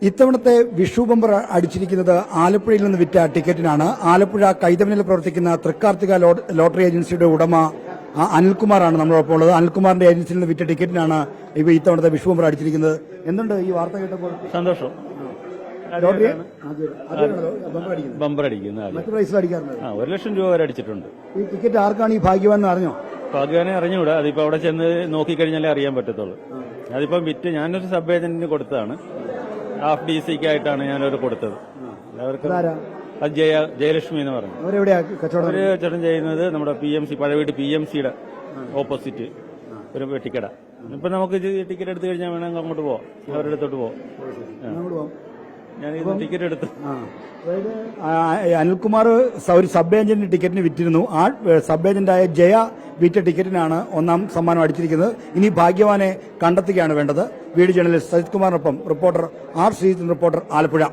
ഇത്തവണത്തെ വിഷു ബമ്പർ അടിച്ചിരിക്കുന്നത് ആലപ്പുഴയിൽ നിന്ന് വിറ്റ ടിക്കറ്റിനാണ്. ആലപ്പുഴ കൈതവനിൽ പ്രവർത്തിക്കുന്ന തൃക്കാർത്തിക ലോട്ടറി ഏജൻസിയുടെ ഉടമ അനിൽകുമാറാണ് നമ്മളോടൊപ്പം ഉള്ളത്. അനിൽകുമാറിന്റെ ഏജൻസിയിൽ നിന്ന് വിറ്റ ടിക്കറ്റിനാണ് ഇപ്പൊ ഇത്തവണത്തെ വിഷു ബമ്പർ അടിച്ചിരിക്കുന്നത്. എന്തുണ്ട് ഈ വാർത്ത കേട്ടപ്പോൾ? സന്തോഷം. ബമ്പർ അടിക്കുന്നത് മറ്റു പ്രൈസിൽ അടിക്കാറുണ്ട്. 1,00,000 രൂപ വരെ അടിച്ചിട്ടുണ്ട്. ഈ ടിക്കറ്റ് ആർക്കാണ് ഈ ഭാഗ്യവാൻ എന്ന് അറിഞ്ഞോ? ഭാഗ്യവാനെ അറിഞ്ഞൂടാ. അതിപ്പോ അവിടെ ചെന്ന് നോക്കിക്കഴിഞ്ഞാലേ അറിയാൻ പറ്റത്തുള്ളൂ. അതിപ്പം വിറ്റ് ഞാനൊരു സബ് ഏജന്റിന് കൊടുത്തതാണ്. ഹാഫ് DC-ക്കായിട്ടാണ് ഞാനവർ കൊടുത്തത്. അവർക്ക് അത് ജയലക്ഷ്മി എന്ന് പറഞ്ഞു. അവര് കച്ചവടം ചെയ്യുന്നത് നമ്മുടെ PMC പഴവീട് PMC-യുടെ ഓപ്പോസിറ്റ് ഒരു വെട്ടിക്കട. ഇപ്പൊ നമുക്ക് ടിക്കറ്റ് എടുത്തു കഴിഞ്ഞാൽ വേണമെങ്കിൽ അങ്ങോട്ട് പോവാം, അവരുടെ അടുത്തോട്ട് പോവാം. ഞാനിത് ടിക്കറ്റ് എടുത്തു. അനിൽകുമാർ ഒരു സബ് ഏജന്റ് ടിക്കറ്റിന് വിറ്റിരുന്നു. ആ സബ് ഏജന്റായ ജയ വിറ്റ ടിക്കറ്റിനാണ് ഒന്നാം സമ്മാനം അടിച്ചിരിക്കുന്നത്. ഇനി ഭാഗ്യവാനെ കണ്ടെത്തുകയാണ് വേണ്ടത്. വീഡിയോ ജേർണലിസ്റ്റ് സജിത് കുമാറിനൊപ്പം reporter R. Sreejith, reporter Alappuzha.